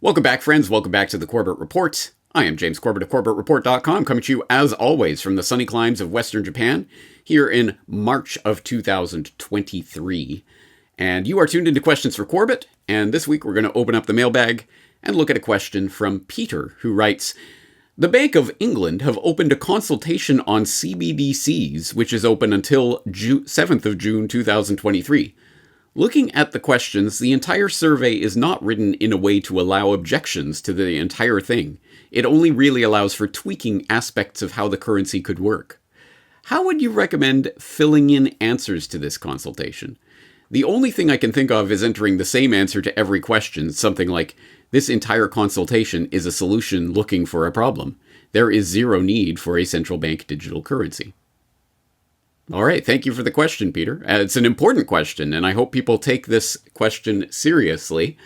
Welcome back, friends. Welcome back to the Corbett Report. I am James Corbett of CorbettReport.com, coming to you, as always, from the sunny climes of Western Japan, here in March of 2023. And you are tuned into Questions for Corbett, and this week we're going to open up the mailbag and look at a question from Peter, who writes, "The Bank of England have opened a consultation on CBDCs, which is open until 7th of June 2023. Looking at the questions, the entire survey is not written in a way to allow objections to the entire thing. It only really allows for tweaking aspects of how the currency could work. How would you recommend filling in answers to this consultation? The only thing I can think of is entering the same answer to every question, something like, this entire consultation is a solution looking for a problem. There is zero need for a central bank digital currency." All right, thank you for the question, Peter. It's an important question, and I hope people take this question seriously,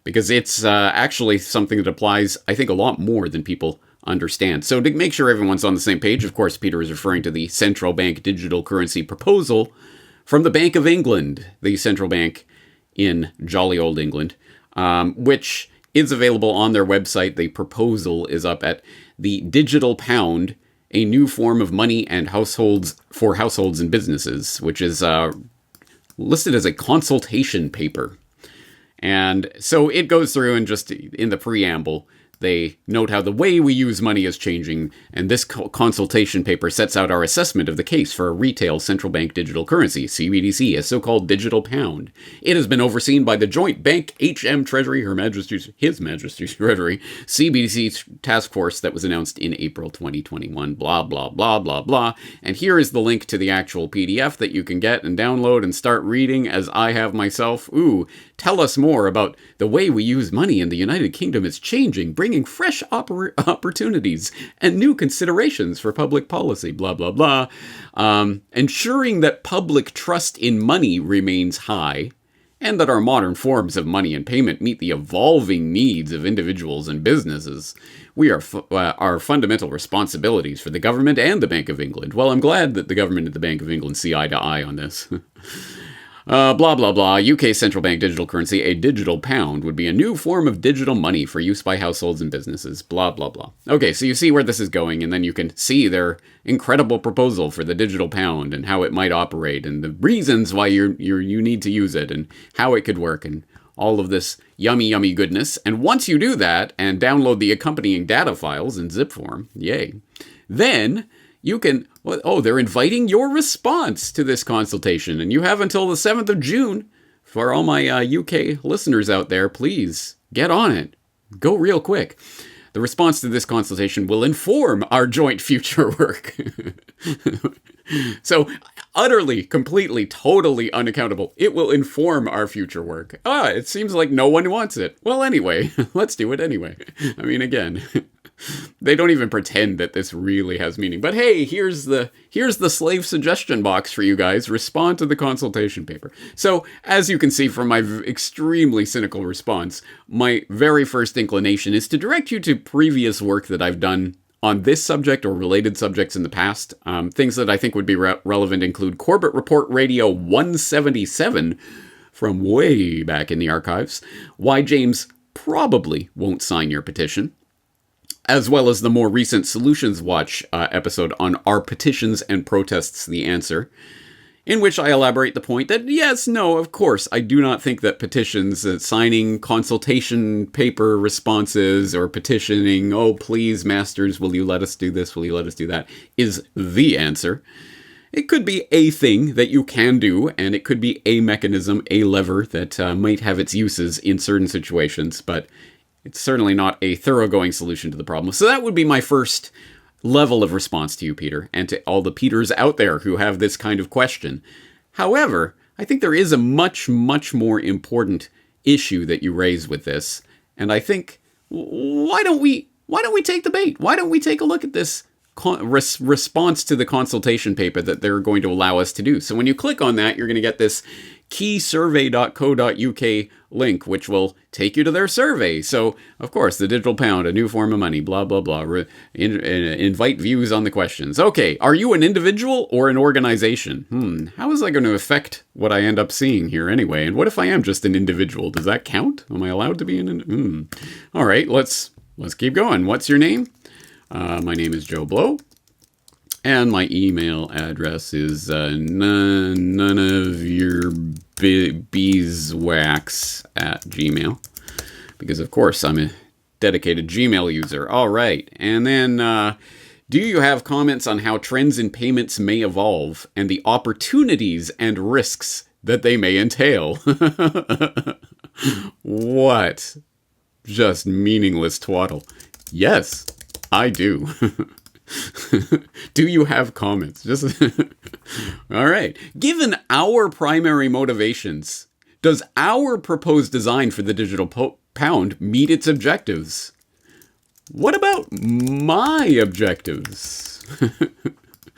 because it's actually something that applies, I think, a lot more than people understand. So to make sure everyone's on the same page, of course, Peter is referring to the central bank digital currency proposal from the Bank of England, the central bank in jolly old England, which is available on their website. The proposal is up at the digital pound, a new form of money and households and businesses, which is listed as a consultation paper. And so it goes through, and just in the preamble, they note how the way we use money is changing, and this consultation paper sets out our assessment of the case for a retail central bank digital currency, CBDC, a so-called digital pound. It has been overseen by the Joint Bank HM Treasury, His Majesty's Treasury, CBDC task force that was announced in April 2021, blah, blah, blah, blah, blah. And here is the link to the actual PDF that you can get and download and start reading, as I have myself. Ooh, tell us more about the way we use money in the United Kingdom is changing, bringing fresh opportunities and new considerations for public policy, blah, blah, blah. Ensuring that public trust in money remains high, and that our modern forms of money and payment meet the evolving needs of individuals and businesses. We are our fundamental responsibilities for the government and the Bank of England. Well, I'm glad that the government and the Bank of England see eye to eye on this. Blah, blah, blah. UK central bank digital currency, a digital pound, would be a new form of digital money for use by households and businesses. Blah, blah, blah. Okay, so you see where this is going, and then you can see their incredible proposal for the digital pound and how it might operate and the reasons why you need to use it and how it could work and all of this yummy, yummy goodness. And once you do that and download the accompanying data files in zip form, yay, then you can, they're inviting your response to this consultation, and you have until the 7th of June. For all my UK listeners out there, please get on it. Go real quick. The response to this consultation will inform our joint future work. So, utterly, completely, totally unaccountable. It will inform our future work. It seems like no one wants it. Well, anyway, let's do it anyway. I mean, again, they don't even pretend that this really has meaning. But hey, here's the slave suggestion box for you guys. Respond to the consultation paper. So, as you can see from my extremely cynical response, my very first inclination is to direct you to previous work that I've done on this subject or related subjects in the past. Things that I think would be relevant include Corbett Report Radio 177 from way back in the archives, Why James Probably Won't Sign Your Petition, as well as the more recent Solutions Watch episode on Are Petitions and Protests the Answer, in which I elaborate the point that, yes, no, of course, I do not think that petitions, signing consultation paper responses or petitioning, oh, please, masters, will you let us do this, will you let us do that, is the answer. It could be a thing that you can do, and it could be a mechanism, a lever that might have its uses in certain situations, but it's certainly not a thoroughgoing solution to the problem. So that would be my first level of response to you, Peter, and to all the Peters out there who have this kind of question. However, I think there is a much, much more important issue that you raise with this, and I think, why don't we take the bait? Why don't we take a look at this response to the consultation paper that they're going to allow us to do? So when you click on that, you're going to get this keysurvey.co.uk link, which will take you to their survey. So, of course, the digital pound, a new form of money, blah, blah, blah. Invite views on the questions. Okay, are you an individual or an organization? How is that going to affect what I end up seeing here anyway? And what if I am just an individual? Does that count? Am I allowed to be All right, let's keep going. What's your name? My name is Joe Blow. And my email address is none of your beeswax at Gmail. Because, of course, I'm a dedicated Gmail user. All right. And then, do you have comments on how trends in payments may evolve and the opportunities and risks that they may entail? What? Just meaningless twaddle. Yes, I do. Do you have comments? Just all right. Given our primary motivations, does our proposed design for the digital pound meet its objectives? What about my objectives?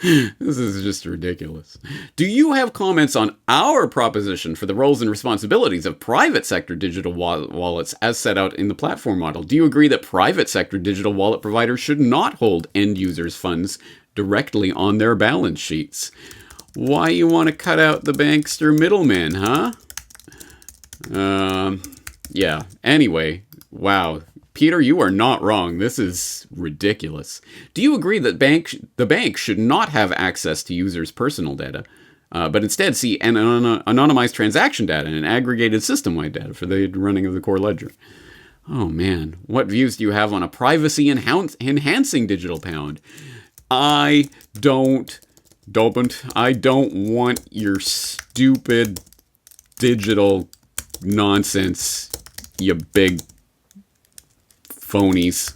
This is just ridiculous. Do you have comments on our proposition for the roles and responsibilities of private sector digital wallets as set out in the platform model? Do you agree that private sector digital wallet providers should not hold end users' funds directly on their balance sheets? Why you want to cut out the bankster middleman, huh? Yeah. Anyway, wow. Peter, you are not wrong. This is ridiculous. Do you agree that the bank should not have access to users' personal data, but instead see anonymized transaction data and aggregated system-wide data for the running of the core ledger? Oh man, what views do you have on a privacy-enhancing digital pound? I don't want your stupid digital nonsense, you big phonies.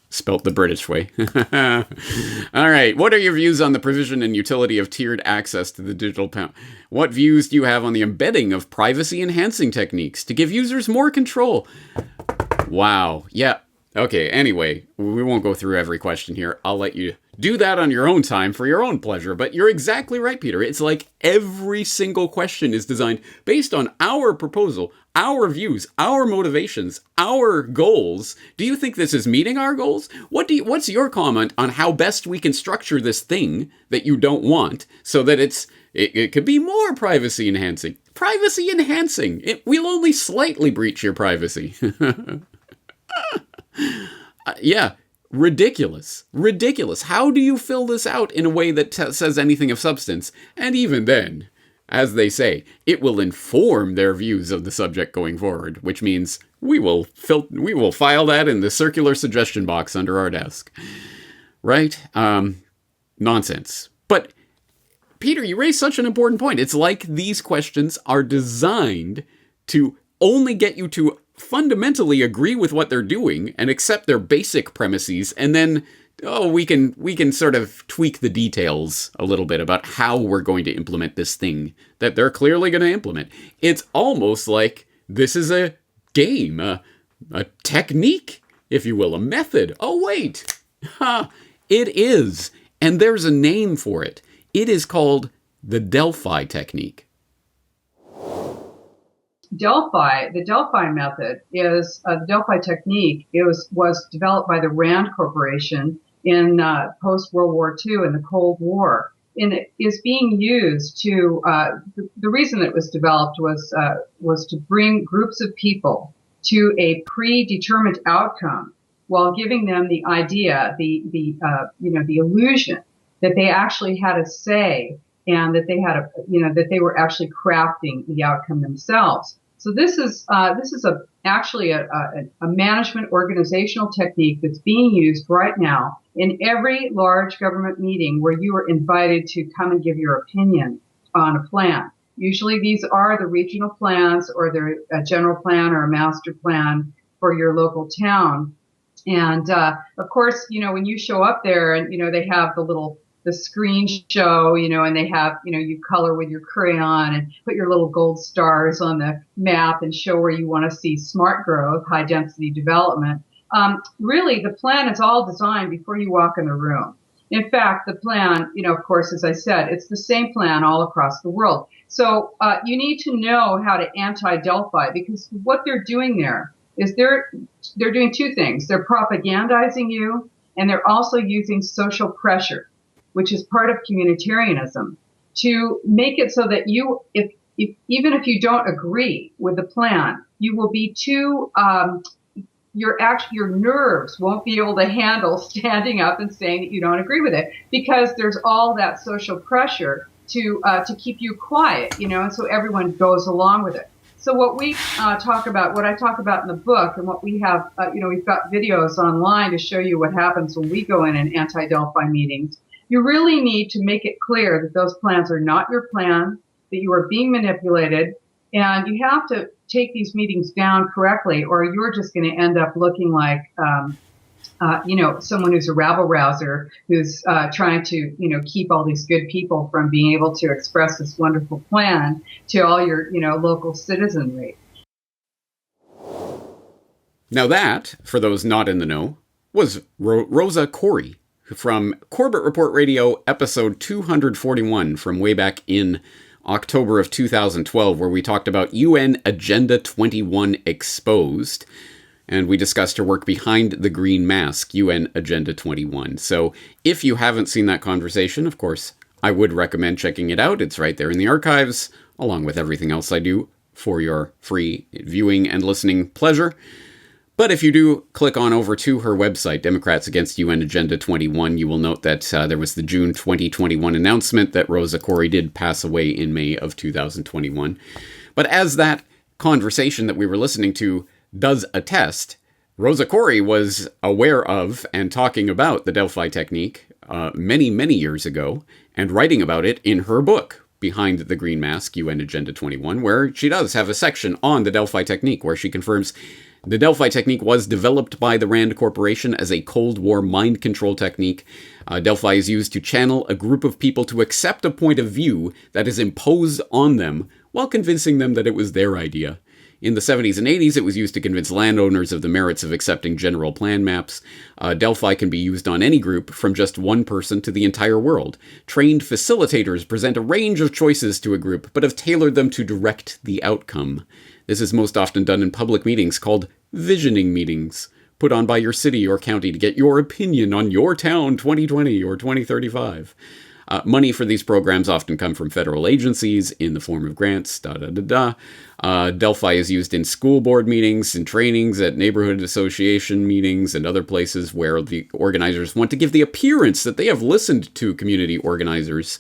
Spelt the British way. All right. What are your views on the provision and utility of tiered access to the digital pound? What views do you have on the embedding of privacy-enhancing techniques to give users more control? Wow. Yeah. Okay. Anyway, we won't go through every question here. I'll let you do that on your own time for your own pleasure. But you're exactly right, Peter. It's like every single question is designed based on our proposal, our views, our motivations, our goals. Do you think this is meeting our goals? What's your comment on how best we can structure this thing that you don't want so that it could be more privacy enhancing? Privacy enhancing. It will only slightly breach your privacy. Yeah. Ridiculous. How do you fill this out in a way that says anything of substance? And even then, as they say, it will inform their views of the subject going forward, which means we will file that in the circular suggestion box under our desk. Right? Nonsense. But Peter, you raised such an important point. It's like these questions are designed to only get you to fundamentally agree with what they're doing and accept their basic premises, and then we can sort of tweak the details a little bit about how we're going to implement this thing that they're clearly going to implement. It's almost like this is a game, a technique, if you will, a method. Oh wait, it is, and there's a name for it. It is called the Delphi technique. The Delphi method is the Delphi technique. It was developed by the Rand Corporation in post-World War II in the Cold War, and it is being used to. The reason it was developed was to bring groups of people to a predetermined outcome while giving them the idea, the illusion that they actually had a say and that they had that they were actually crafting the outcome themselves. So this is actually a management organizational technique that's being used right now in every large government meeting where you are invited to come and give your opinion on a plan. Usually these are the regional plans or they're a general plan or a master plan for your local town. And of course, when you show up there and they have the screen show, and they have, you color with your crayon and put your little gold stars on the map and show where you want to see smart growth, high density development. Really, the plan is all designed before you walk in the room. In fact, the plan, of course, as I said, it's the same plan all across the world. So you need to know how to anti-Delphi, because what they're doing there is they're doing two things. They're propagandizing you, and they're also using social pressure, which is part of communitarianism, to make it so that even if you don't agree with the plan, you will be too your nerves won't be able to handle standing up and saying that you don't agree with it, because there's all that social pressure to keep you quiet, and so everyone goes along with it. So what I talk about in the book, and what we have, we've got videos online to show you what happens when we go in anti-Delphi meetings. You really need to make it clear that those plans are not your plan, that you are being manipulated, and you have to take these meetings down correctly, or you're just going to end up looking like, someone who's a rabble-rouser, who's trying to, keep all these good people from being able to express this wonderful plan to all your, local citizenry. Now that, for those not in the know, was Rosa Koire from Corbett Report Radio, episode 241 from way back in October of 2012, where we talked about UN Agenda 21 Exposed. And we discussed her work behind the green mask, UN Agenda 21. So if you haven't seen that conversation, of course, I would recommend checking it out. It's right there in the archives, along with everything else I do for your free viewing and listening pleasure. But if you do click on over to her website, Democrats Against UN Agenda 21, you will note that there was the June 2021 announcement that Rosa Koire did pass away in May of 2021. But as that conversation that we were listening to does attest, Rosa Koire was aware of and talking about the Delphi technique many, many years ago, and writing about it in her book, Behind the Green Mask, UN Agenda 21, where she does have a section on the Delphi technique, where she confirms the Delphi technique was developed by the RAND Corporation as a Cold War mind control technique. Delphi is used to channel a group of people to accept a point of view that is imposed on them while convincing them that it was their idea. In the 70s and 80s, it was used to convince landowners of the merits of accepting general plan maps. Delphi can be used on any group, from just one person to the entire world. Trained facilitators present a range of choices to a group, but have tailored them to direct the outcome. This is most often done in public meetings called visioning meetings, put on by your city or county to get your opinion on your town 2020 or 2035. Money for these programs often come from federal agencies in the form of grants, Delphi is used in school board meetings and trainings, at neighborhood association meetings, and other places where the organizers want to give the appearance that they have listened to community organizers,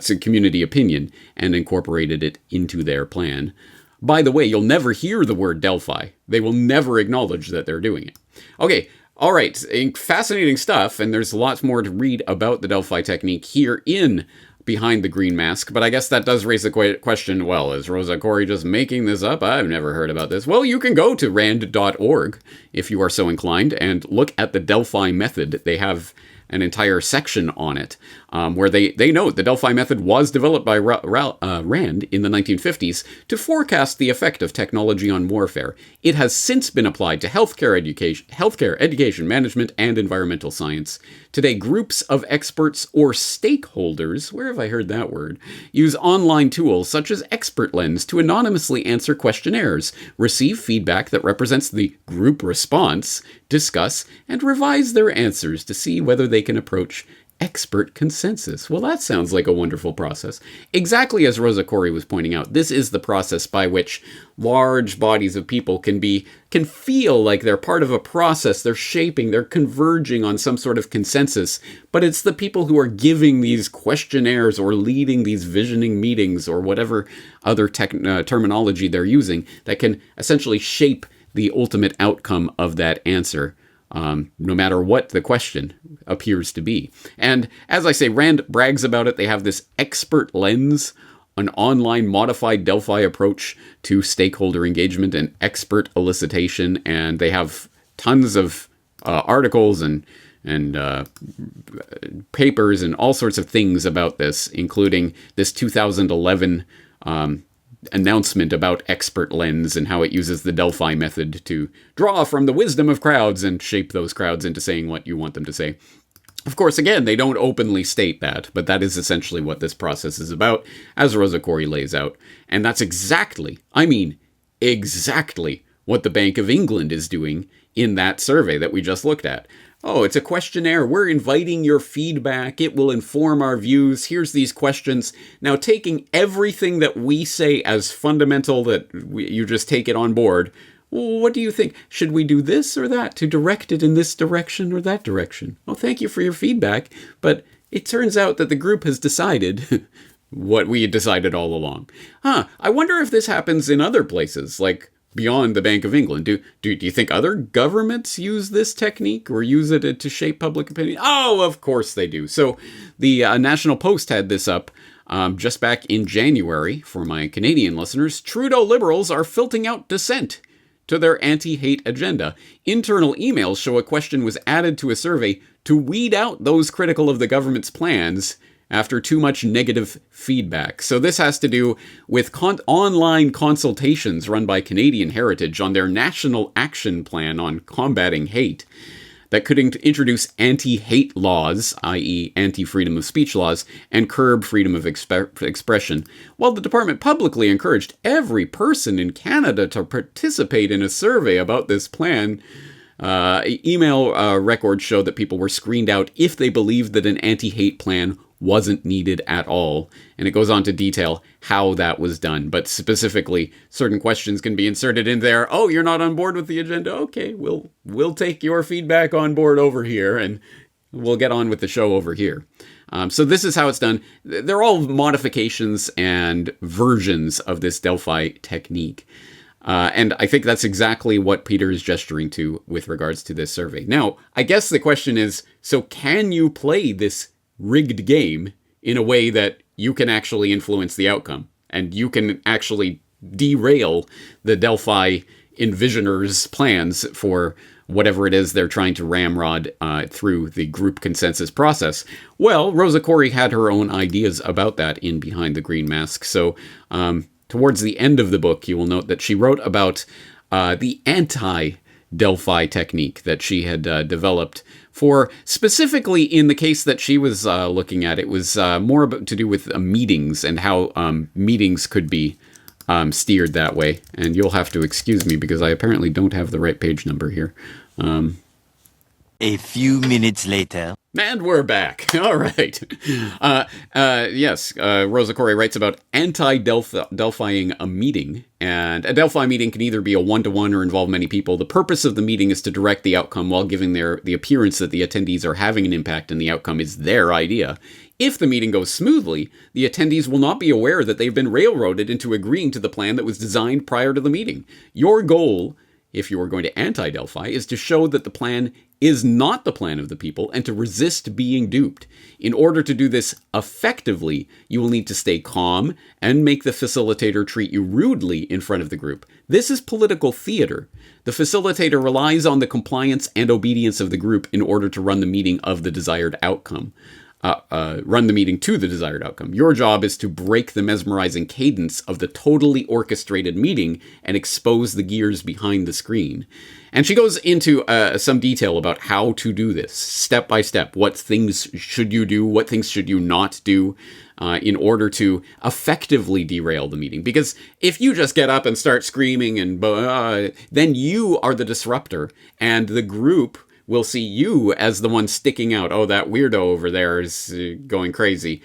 to community opinion, and incorporated it into their plan. By the way, you'll never hear the word Delphi. They will never acknowledge that they're doing it. Okay, all right, fascinating stuff, and there's lots more to read about the Delphi technique here in Behind the Green Mask, but I guess that does raise the question, well, is Rosa Koire just making this up? I've never heard about this. Well, you can go to rand.org if you are so inclined and look at the Delphi method. They have an entire section on it, where they note the Delphi method was developed by Rand in the 1950s to forecast the effect of technology on warfare. It has since been applied to healthcare education, management, and environmental science. Today, groups of experts or stakeholders, where have I heard that word, use online tools such as Expert Lens to anonymously answer questionnaires, receive feedback that represents the group response, discuss, and revise their answers to see whether they can approach expert consensus. Well, that sounds like a wonderful process. Exactly as Rosa Koire was pointing out, this is the process by which large bodies of people can feel like they're part of a process, they're shaping, they're converging on some sort of consensus, but it's the people who are giving these questionnaires or leading these visioning meetings or whatever other terminology they're using that can essentially shape the ultimate outcome of that answer. No matter what the question appears to be. And as I say, Rand brags about it. They have this Expert Lens, an online modified Delphi approach to stakeholder engagement and expert elicitation. And they have tons of articles and papers and all sorts of things about this, including this 2011 announcement about Expert Lens and how it uses the Delphi method to draw from the wisdom of crowds and shape those crowds into saying what you want them to say. Of course, again, they don't openly state that, but that is essentially what this process is about, as Rosa Koire lays out. And that's exactly what the Bank of England is doing in that survey that we just looked at. Oh, it's a questionnaire. We're inviting your feedback. It will inform our views. Here's these questions. Now, taking everything that we say as fundamental, that you just take it on board, What do you think? Should we do this or that to direct it in this direction or that direction? Oh, thank you for your feedback, but it turns out that the group has decided what we had decided all along. I wonder if this happens in other places, like beyond the Bank of England. Do you think other governments use this technique or use it to shape public opinion? Oh, of course they do. So the National Post had this up just back in January for my Canadian listeners. Trudeau Liberals are filtering out dissent to their anti-hate agenda. Internal emails show a question was added to a survey to weed out those critical of the government's plans after too much negative feedback. So this has to do with online consultations run by Canadian Heritage on their National Action Plan on combating hate that could introduce anti-hate laws, i.e. anti-freedom of speech laws, and curb freedom of expression, while the department publicly encouraged every person in Canada to participate in a survey about this plan. Email records show that people were screened out if they believed that an anti-hate plan wasn't needed at all. And it goes on to detail how that was done. But specifically, certain questions can be inserted in there. Oh, you're not on board with the agenda? Okay, we'll take your feedback on board over here, and we'll get on with the show over here. So this is how it's done. They're all modifications and versions of this Delphi technique. And I think that's exactly what Peter is gesturing to with regards to this survey. Now, I guess the question is, so can you play this rigged game in a way that you can actually influence the outcome? And you can actually derail the Delphi envisioners' plans for whatever it is they're trying to ramrod through the group consensus process. Well, Rosa Koire had her own ideas about that in Behind the Green Mask. So, towards the end of the book, you will note that she wrote about the anti-Delphi technique that she had developed for, specifically in the case that she was looking at. It was more to do with meetings and how meetings could be steered that way. And you'll have to excuse me because I apparently don't have the right page number here. A few minutes later. And we're back. All right. Yes, Rosa Koire writes about anti-Delphying a meeting. And a Delphi meeting can either be a one-to-one or involve many people. The purpose of the meeting is to direct the outcome while giving the appearance that the attendees are having an impact and the outcome is their idea. If the meeting goes smoothly, the attendees will not be aware that they've been railroaded into agreeing to the plan that was designed prior to the meeting. Your goal, if you are going to anti-Delphi, is to show that the plan is not the plan of the people and to resist being duped. In order to do this effectively, you will need to stay calm and make the facilitator treat you rudely in front of the group. This is political theater. The facilitator relies on the compliance and obedience of the group in order to run the meeting of the desired outcome. Run the meeting to the desired outcome. Your job is to break the mesmerizing cadence of the totally orchestrated meeting and expose the gears behind the screen. And she goes into some detail about how to do this, step by step. What things should you do? What things should you not do in order to effectively derail the meeting? Because if you just get up and start screaming, and then you are the disruptor, and the group will see you as the one sticking out. Oh, that weirdo over there is going crazy.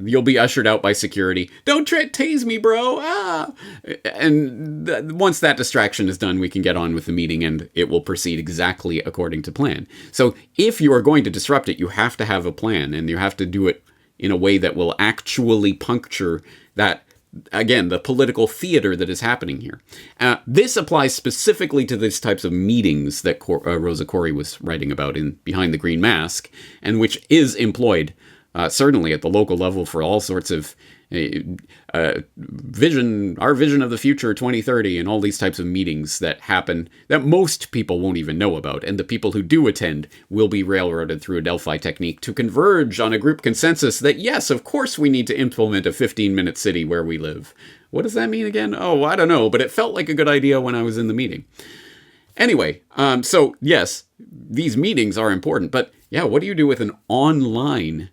You'll be ushered out by security. Don't tase me, bro. And once that distraction is done, we can get on with the meeting and it will proceed exactly according to plan. So if you are going to disrupt it, you have to have a plan, and you have to do it in a way that will actually puncture that, again, the political theater that is happening here. This applies specifically to these types of meetings that Rosa Koire was writing about in Behind the Green Mask, and which is employed certainly at the local level for all sorts of our vision of the future 2030, and all these types of meetings that happen that most people won't even know about. And the people who do attend will be railroaded through a Delphi technique to converge on a group consensus that, yes, of course we need to implement a 15-minute city where we live. What does that mean again? Oh, I don't know, but it felt like a good idea when I was in the meeting. Anyway, so yes, these meetings are important, but yeah, what do you do with an online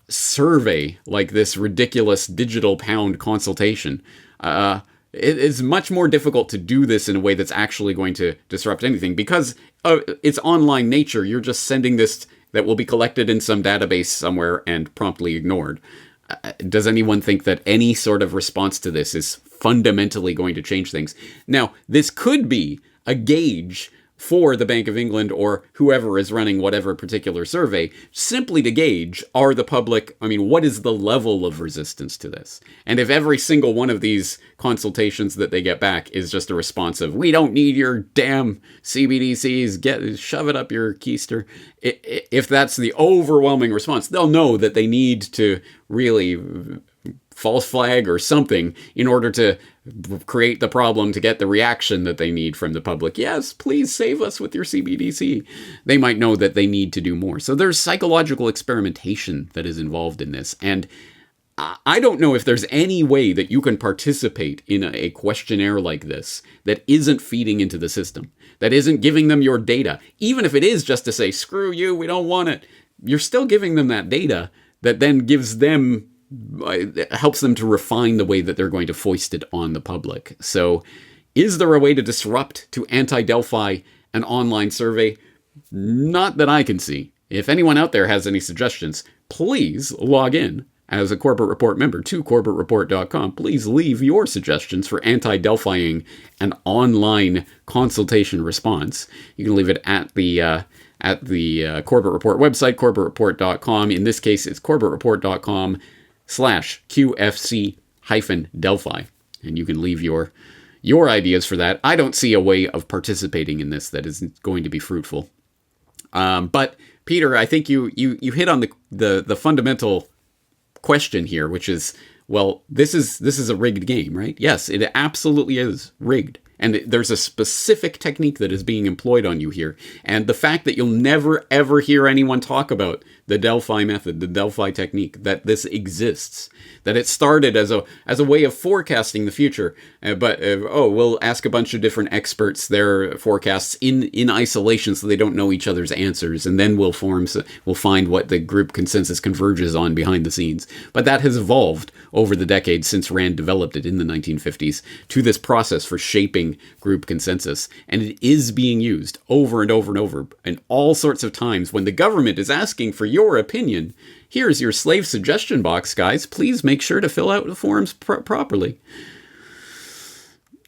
survey like this ridiculous digital pound consultation? It is much more difficult to do this in a way that's actually going to disrupt anything because of its online nature. You're just sending this that will be collected in some database somewhere and promptly ignored. Does anyone think that any sort of response to this is fundamentally going to change things? Now, this could be a gauge for the Bank of England or whoever is running whatever particular survey, simply to gauge, are the public, what is the level of resistance to this? And if every single one of these consultations that they get back is just a response of, we don't need your damn CBDCs, shove it up your keister, if that's the overwhelming response, they'll know that they need to really false flag or something in order to create the problem to get the reaction that they need from the public. Yes, please save us with your CBDC. They might know that they need to do more. So there's psychological experimentation that is involved in this. And I don't know if there's any way that you can participate in a questionnaire like this that isn't feeding into the system, that isn't giving them your data. Even if it is just to say, screw you, we don't want it. You're still giving them that data that then gives them, helps them to refine the way that they're going to foist it on the public. So is there a way to disrupt, to anti-Delphi an online survey? Not that I can see. If anyone out there has any suggestions, please log in as a Corbett Report member to CorbettReport.com. Please leave your suggestions for anti-Delphying an online consultation response. You can leave it at the Corbett Report website, CorbettReport.com. In this case, it's CorbettReport.com/QFC-Delphi. And you can leave your ideas for that. I don't see a way of participating in this that is going to be fruitful. But Peter, I think you hit on the fundamental question here, which is, well, this is a rigged game, right? Yes, it absolutely is rigged. And there's a specific technique that is being employed on you here. And the fact that you'll never, ever hear anyone talk about the Delphi method, the Delphi technique, that this exists, that it started as a way of forecasting the future. We'll ask a bunch of different experts their forecasts in isolation so they don't know each other's answers. And then we'll find what the group consensus converges on behind the scenes. But that has evolved over the decades since Rand developed it in the 1950s to this process for shaping group consensus. And it is being used over and over and over in all sorts of times when the government is asking for your opinion. Here's your slave suggestion box, guys. Please make sure to fill out the forms properly.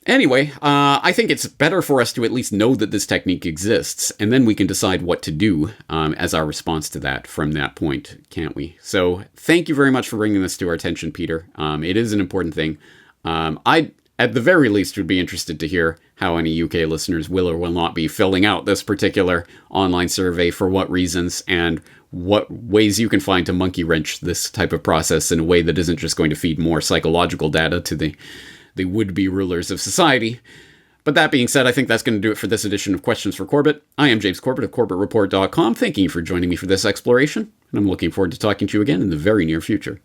Anyway, I think it's better for us to at least know that this technique exists, and then we can decide what to do as our response to that from that point, can't we? So thank you very much for bringing this to our attention, Peter. It is an important thing. I, at the very least, would be interested to hear how any UK listeners will or will not be filling out this particular online survey, for what reasons, and what ways you can find to monkey wrench this type of process in a way that isn't just going to feed more psychological data to the would-be rulers of society. But that being said, I think that's going to do it for this edition of Questions for Corbett. I am James Corbett of CorbettReport.com. Thanking you for joining me for this exploration, and I'm looking forward to talking to you again in the very near future.